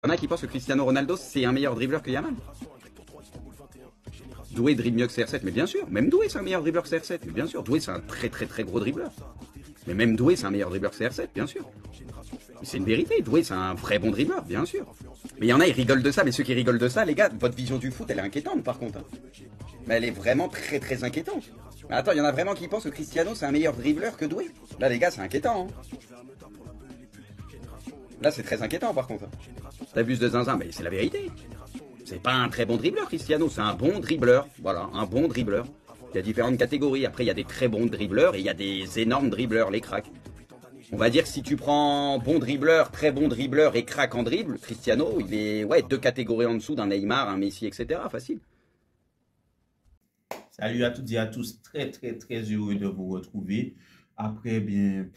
Il y en a qui pensent que Cristiano Ronaldo, c'est un meilleur dribbleur que Yamal. Doué dribble mieux que CR7, mais bien sûr. Même Doué, c'est un meilleur dribbleur que CR7, mais bien sûr. Doué, c'est un très très très gros dribbleur. Mais même Doué, c'est un meilleur dribbleur que CR7, bien sûr. C'est une vérité. Doué, c'est un vrai bon dribbleur, bien sûr. Mais il y en a, ils rigolent de ça. Mais ceux qui rigolent de ça, les gars, votre vision du foot, elle est inquiétante par contre. Mais elle est vraiment très très inquiétante. Mais attends, il y en a vraiment qui pensent que Cristiano, c'est un meilleur dribbleur que Doué. Là, les gars, c'est inquiétant. Hein. Là, c'est très inquiétant par contre. T'abuses de zinzin, mais c'est la vérité. C'est pas un très bon dribbleur, Cristiano, c'est un bon dribbleur. Voilà, un bon dribbleur. Il y a différentes catégories. Après, il y a des très bons dribbleurs et il y a des énormes dribbleurs, les cracks. On va dire que si tu prends bon dribbleur, très bon dribbleur et crack en dribble, Cristiano, il est ouais, 2 catégories en dessous d'un Neymar, un Messi, etc. Facile. Salut à toutes et à tous, très heureux de vous retrouver après bien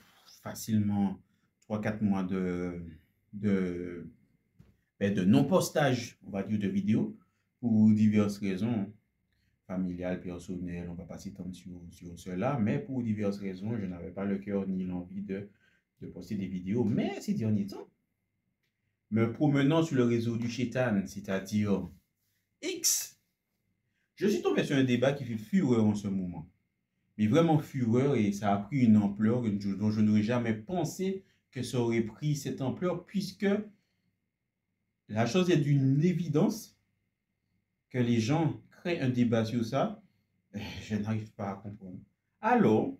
facilement 3 4 mois de, de non-postage, on va dire, de vidéos pour diverses raisons familiales, personnelles, on ne va pas s'étendre sur cela, mais pour diverses raisons, je n'avais pas le cœur ni l'envie de poster des vidéos. Mais ces derniers temps, me promenant sur le réseau du Chétan, c'est-à-dire X, je suis tombé sur un débat qui fait fureur en ce moment. Mais vraiment fureur, et ça a pris une ampleur dont je n'aurais jamais pensé que ça aurait pris cette ampleur, puisque la chose est d'une évidence que les gens créent un débat sur ça. Je n'arrive pas à comprendre. Alors,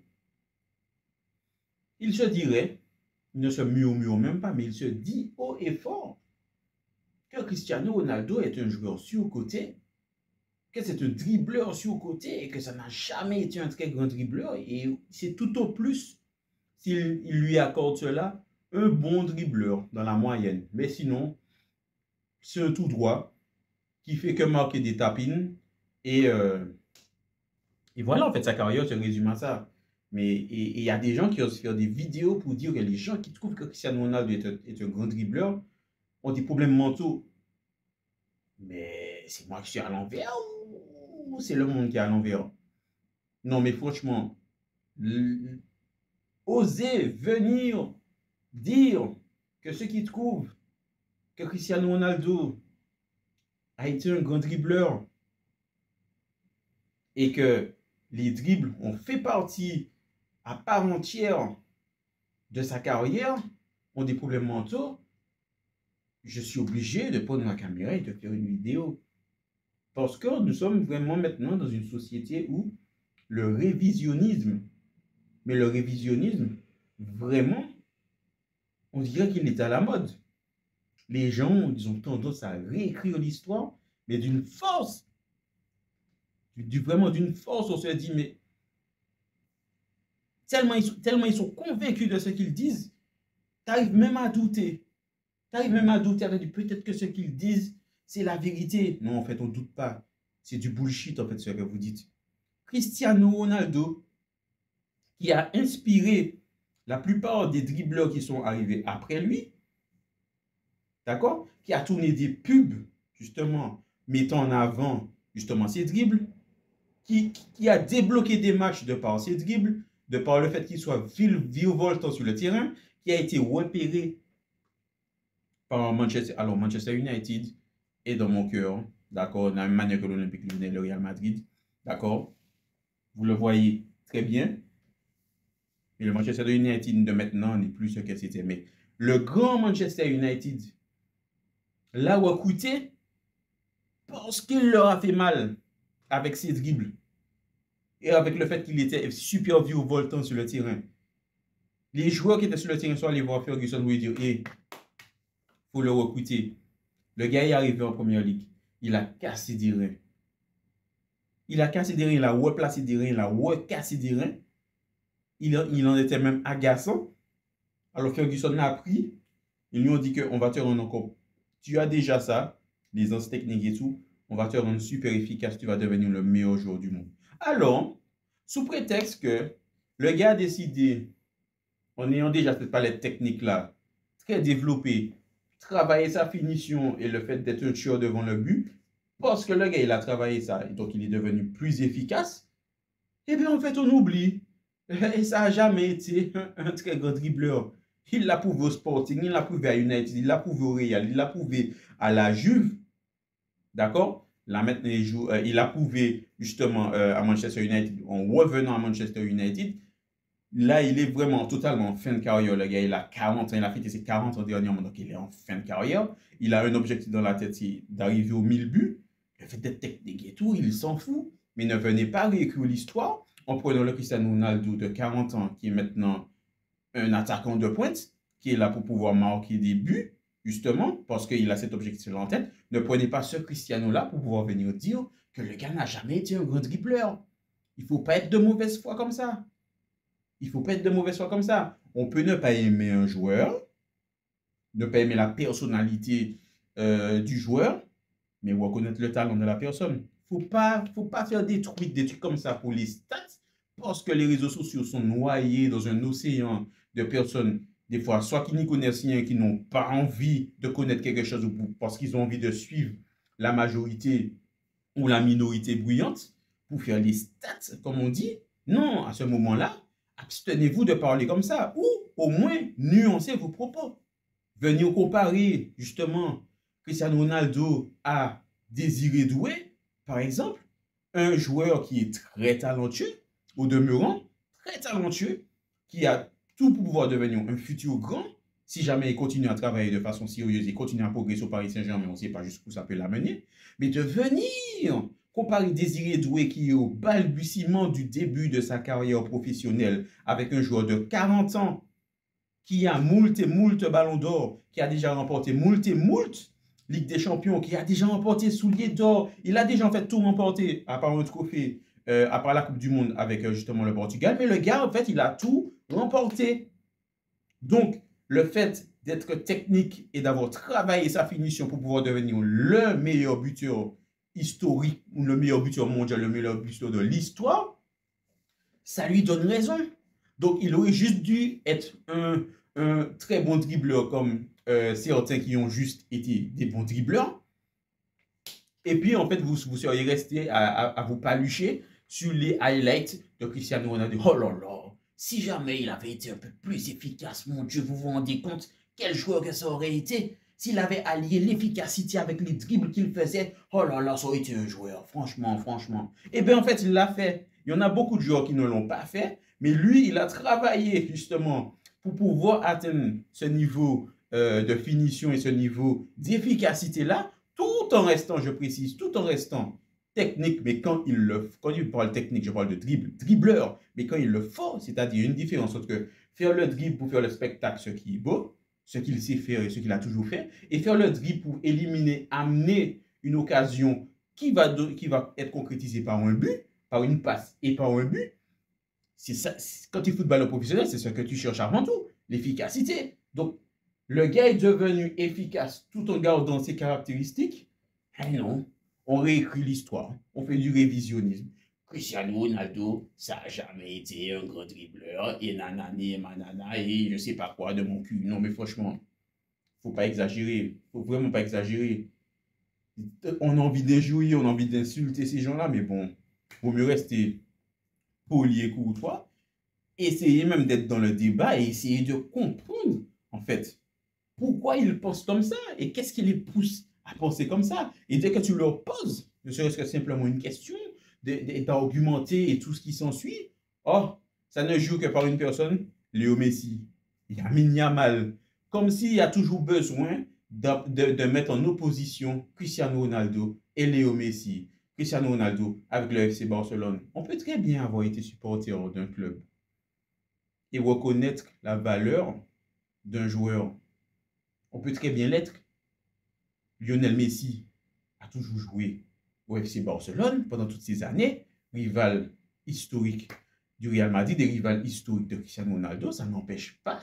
il se dirait, il ne se murmure même pas, mais il se dit haut et fort que Cristiano Ronaldo est un joueur surcoté, que c'est un dribbleur surcoté et que ça n'a jamais été un très grand dribbleur. Et c'est tout au plus, s'il lui accorde cela, un bon dribbleur dans la moyenne. Mais sinon, c'est un tout droit qui fait que marquer des tapines. Et voilà, en fait, sa carrière se résume à ça. Mais il y a des gens qui osent faire des vidéos pour dire que les gens qui trouvent que Cristiano Ronaldo est un grand dribbleur ont des problèmes mentaux. Mais c'est moi qui suis à l'envers ou c'est le monde qui est à l'envers? Non, mais franchement, oser venir dire que ceux qui trouvent que Cristiano Ronaldo a été un grand dribbleur et que les dribbles ont fait partie à part entière de sa carrière, ont des problèmes mentaux, je suis obligé de prendre ma caméra et de faire une vidéo. Parce que nous sommes vraiment maintenant dans une société où le révisionnisme, mais le révisionnisme, vraiment, on dirait qu'il est à la mode. Les gens, ils ont tendance à réécrire l'histoire, mais d'une force. Vraiment d'une force, on se dit, mais tellement ils sont convaincus de ce qu'ils disent, tu arrives même à douter. Tu arrives même à douter, peut-être que ce qu'ils disent, c'est la vérité. Non, en fait, on ne doute pas. C'est du bullshit, en fait, ce que vous dites. Cristiano Ronaldo, qui a inspiré la plupart des dribbleurs qui sont arrivés après lui, d'accord, qui a tourné des pubs, justement, mettant en avant, justement, ses dribbles, qui a débloqué des matchs de par ses dribbles, de par le fait qu'il soit virevoltant sur le terrain, qui a été repéré par Manchester United est dans mon cœur, d'accord, de la même manière que l'Olympique Lyonnais et le Real Madrid, d'accord, vous le voyez très bien, mais le Manchester United de maintenant n'est plus ce que c'était, mais le grand Manchester United l'a recruté parce qu'il leur a fait mal avec ses dribbles et avec le fait qu'il était super virevoltant sur le terrain. Les joueurs qui étaient sur le terrain sont allés voir Ferguson pour lui dire, il faut le recruter. Le gars est arrivé en première ligue. Il a cassé des reins. Il a cassé des reins, il a replacé des reins, il a recassé des reins. Il en était même agaçant. Alors Ferguson l'a pris. Ils lui ont dit qu'on va te rendre encore. Tu as déjà ça, les anciennes techniques et tout. On va te rendre super efficace. Tu vas devenir le meilleur joueur du monde. Alors, sous prétexte que le gars a décidé, en ayant déjà cette palette technique-là, très développée, travailler sa finition et le fait d'être un tueur devant le but, parce que le gars, il a travaillé ça, et donc il est devenu plus efficace, et bien en fait, on oublie. Et ça n'a jamais été un très grand dribbleur. Il l'a prouvé au Sporting, il l'a prouvé à United, il l'a prouvé au Real, il l'a prouvé à la Juve. D'accord? Là maintenant, il a prouvé justement à Manchester United, en revenant à Manchester United. Là, il est vraiment totalement en fin de carrière. Le gars, il a 40 ans, il a fêté ses 40 ans dernièrement, donc il est en fin de carrière. Il a un objectif dans la tête, c'est d'arriver aux 1000 buts. Il fait des techniques et tout, il s'en fout. Mais ne venez pas réécrire l'histoire en prenant le Cristiano Ronaldo de 40 ans, qui est maintenant un attaquant de pointe, qui est là pour pouvoir marquer des buts, justement, parce qu'il a cet objectif en tête. Ne prenez pas ce Cristiano-là pour pouvoir venir dire que le gars n'a jamais été un grand dribbleur. Il ne faut pas être de mauvaise foi comme ça. Il ne faut pas être de mauvaise foi comme ça. On peut ne pas aimer un joueur, ne pas aimer la personnalité du joueur, mais reconnaître le talent de la personne. Il ne faut pas faire des trucs comme ça pour les stats, parce que les réseaux sociaux sont noyés dans un océan de personnes, des fois, soit qui n'y connaissent rien, qui n'ont pas envie de connaître quelque chose, ou parce qu'ils ont envie de suivre la majorité ou la minorité bruyante, pour faire les stats, comme on dit. Non, à ce moment-là, abstenez-vous de parler comme ça, ou au moins nuancez vos propos. Venir comparer justement Cristiano Ronaldo à Désiré Doué, par exemple, un joueur qui est très talentueux, au demeurant, très talentueux, qui a tout pour pouvoir devenir un futur grand, si jamais il continue à travailler de façon sérieuse et continue à progresser au Paris Saint-Germain, on ne sait pas jusqu'où ça peut l'amener, mais de venir comparer Désiré Doué qui est au balbutiement du début de sa carrière professionnelle avec un joueur de 40 ans qui a moult et moult ballons d'or, qui a déjà remporté moult et moult Ligue des Champions, qui a déjà remporté soulier d'or, il a déjà en fait tout remporté, à part un trophée, à part la Coupe du Monde avec justement le Portugal, mais le gars en fait il a tout remporté. Donc le fait d'être technique et d'avoir travaillé sa finition pour pouvoir devenir le meilleur buteur historique, ou le meilleur buteur mondial, le meilleur buteur de l'histoire, ça lui donne raison. Donc il aurait juste dû être un très bon dribbleur comme certains qui ont juste été des bons dribbleurs. Et puis en fait vous seriez resté à vous palucher sur les highlights de Cristiano Ronaldo. Oh là là, si jamais il avait été un peu plus efficace, mon Dieu, vous vous rendez compte quel joueur que ça aurait été? S'il avait allié l'efficacité avec les dribbles qu'il faisait, oh là là, ça aurait été un joueur, franchement, franchement. Et bien en fait, il l'a fait. Il y en a beaucoup de joueurs qui ne l'ont pas fait, mais lui, il a travaillé justement pour pouvoir atteindre ce niveau de finition et ce niveau d'efficacité-là, tout en restant, je précise, tout en restant technique, mais quand il parle technique, je parle de dribbleur, mais quand il le faut, c'est-à-dire une différence entre faire le dribble pour faire le spectacle, ce qui est beau, ce qu'il sait faire et ce qu'il a toujours fait, et faire le dribble pour éliminer, amener une occasion qui va être concrétisée par un but, par une passe et par un but. C'est ça, quand tu es footballeur professionnel, c'est ce que tu cherches avant tout, l'efficacité. Donc, le gars est devenu efficace tout en gardant ses caractéristiques. Eh non, on réécrit l'histoire, on fait du révisionnisme. Cristiano Ronaldo, ça n'a jamais été un grand dribbleur, et nanani, et manana, et je sais pas quoi de mon cul. Non, mais franchement, faut pas exagérer, faut vraiment pas exagérer. On a envie d'injurier, on a envie d'insulter ces gens-là, mais bon, vaut mieux rester poli et courtois. Essayez même d'être dans le débat et essayer de comprendre, en fait, pourquoi ils pensent comme ça et qu'est-ce qui les pousse à penser comme ça. Et dès que tu leur poses, ne serait-ce que simplement une question, d'argumenter et tout ce qui s'ensuit, oh, ça ne joue que par une personne, Léo Messi. Il y a Yamal. Comme s'il y a toujours besoin de mettre en opposition Cristiano Ronaldo et Léo Messi. Cristiano Ronaldo avec le FC Barcelone. On peut très bien avoir été supporter d'un club et reconnaître la valeur d'un joueur. On peut très bien l'être. Lionel Messi a toujours joué au FC Barcelone pendant toutes ces années, rival historique du Real Madrid et rival historique de Cristiano Ronaldo. Ça n'empêche pas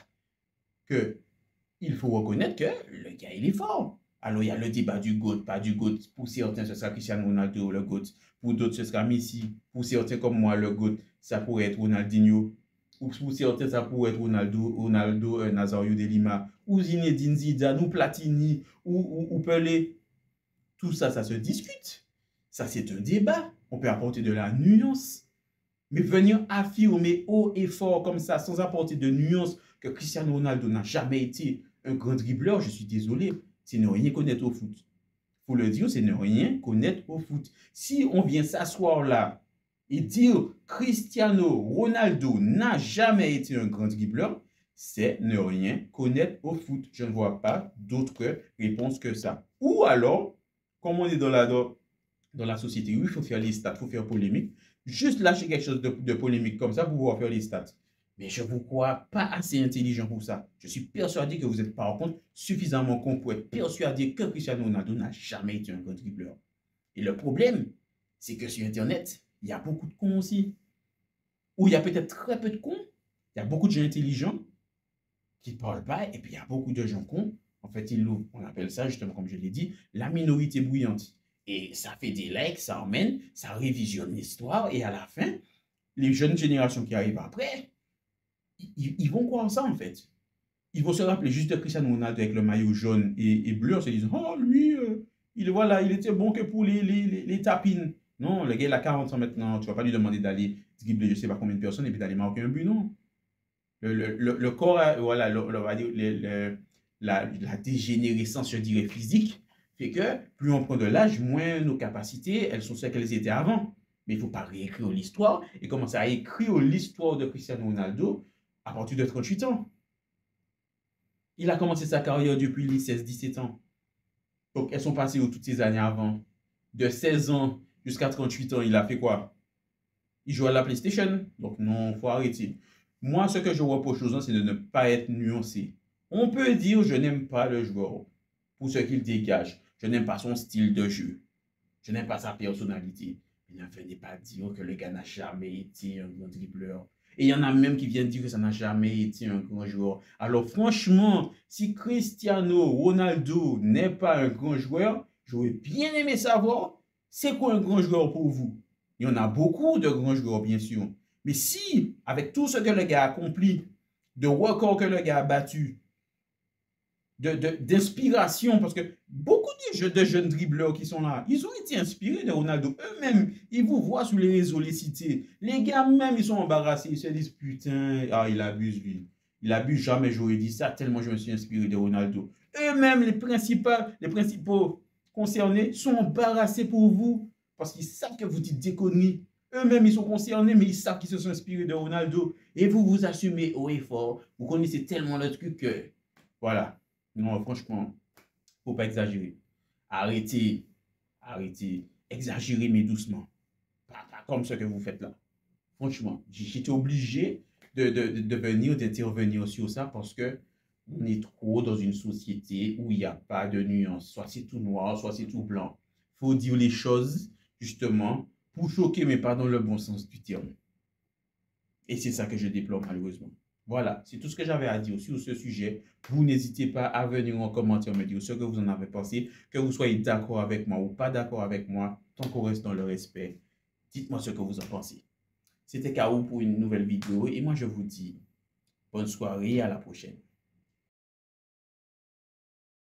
qu'il faut reconnaître que le gars, il est fort. Alors, il y a le débat du GOAT, pas du GOAT. Pour certains, ce sera Cristiano Ronaldo, le GOAT. Pour d'autres, ce sera Messi. Pour certains comme moi, le GOAT, ça pourrait être Ronaldinho. Ou pour certains, ça pourrait être Ronaldo Nazario de Lima, ou Zinedine Zidane, ou Platini, ou Pelé. Tout ça, ça se discute. Ça, c'est un débat. On peut apporter de la nuance. Mais venir affirmer haut et fort comme ça, sans apporter de nuance, que Cristiano Ronaldo n'a jamais été un grand dribbleur, je suis désolé, c'est ne rien connaître au foot. Il faut le dire, c'est ne rien connaître au foot. Si on vient s'asseoir là et dire Cristiano Ronaldo n'a jamais été un grand dribbleur, c'est ne rien connaître au foot. Je ne vois pas d'autre réponse que ça. Ou alors, comme on est dans la société où il faut faire les stats, il faut faire polémique, juste lâcher quelque chose de polémique comme ça pour pouvoir faire les stats. Mais je ne vous crois pas assez intelligent pour ça. Je suis persuadé que vous êtes par contre suffisamment con pour être persuadé que Cristiano Ronaldo n'a jamais été un grand dribbleur. Et le problème, c'est que sur Internet, il y a beaucoup de cons aussi. Ou il y a peut-être très peu de cons. Il y a beaucoup de gens intelligents qui ne parlent pas. Et puis il y a beaucoup de gens cons. En fait, on appelle ça justement, comme je l'ai dit, la minorité bruyante. Et ça fait des likes, ça emmène, ça révisionne l'histoire. Et à la fin, les jeunes générations qui arrivent après, ils vont croire ça en fait. Ils vont se rappeler juste de Cristiano Ronaldo avec le maillot jaune et bleu en se disant, oh lui, il était bon que pour les tapines. Non, le gars il a 40 ans maintenant, tu ne vas pas lui demander d'aller dribbler je ne sais pas combien de personnes et puis d'aller marquer un but, non. Le corps, voilà, la dégénérescence, je dirais, physique, fait que plus on prend de l'âge, moins nos capacités, elles sont celles qu'elles étaient avant. Mais il ne faut pas réécrire l'histoire et commencer à écrire l'histoire de Cristiano Ronaldo à partir de 38 ans. Il a commencé sa carrière depuis les 16-17 ans. Donc, elles sont passées où toutes ces années avant? De 16 ans jusqu'à 38 ans, il a fait quoi? Il jouait à la PlayStation. Donc, non, il faut arrêter. Moi, ce que je reproche aux gens, c'est de ne pas être nuancé. On peut dire, je n'aime pas le joueur pour ce qu'il dégage. Je n'aime pas son style de jeu. Je n'aime pas sa personnalité. Mais ne venez pas dire que le gars n'a jamais été un grand dribbleur. Et il y en a même qui viennent dire que ça n'a jamais été un grand joueur. Alors franchement, si Cristiano Ronaldo n'est pas un grand joueur, j'aurais bien aimé savoir c'est quoi un grand joueur pour vous. Il y en a beaucoup de grands joueurs, bien sûr. Mais si, avec tout ce que le gars a accompli, de records que le gars a battu, d'inspiration, parce que beaucoup de jeunes dribbleurs qui sont là, ils ont été inspirés de Ronaldo. Eux-mêmes, ils vous voient sur les réseaux, les cités. Les gars même, ils sont embarrassés. Ils se disent, putain, ah, il abuse, lui. Il abuse, jamais j'aurais dit ça, tellement je me suis inspiré de Ronaldo. Eux-mêmes, les principaux concernés sont embarrassés pour vous, parce qu'ils savent que vous dites des conneries. Eux-mêmes, ils sont concernés, mais ils savent qu'ils se sont inspirés de Ronaldo. Et vous assumez haut et fort. Vous connaissez tellement le truc que, voilà. Non, franchement, faut pas exagérer. Arrêtez, exagérez, mais doucement. Pas comme ce que vous faites là. Franchement, j'étais obligé de venir, d'intervenir sur ça parce que on est trop dans une société où il n'y a pas de nuance. Soit c'est tout noir, soit c'est tout blanc. Il faut dire les choses, justement, pour choquer, mais pas dans le bon sens du terme. Et c'est ça que je déplore malheureusement. Voilà, c'est tout ce que j'avais à dire sur ce sujet. Vous n'hésitez pas à venir en commentaire me dire ce que vous en avez pensé, que vous soyez d'accord avec moi ou pas d'accord avec moi, tant qu'on reste dans le respect. Dites-moi ce que vous en pensez. C'était K.O. pour une nouvelle vidéo et moi je vous dis bonne soirée et à la prochaine.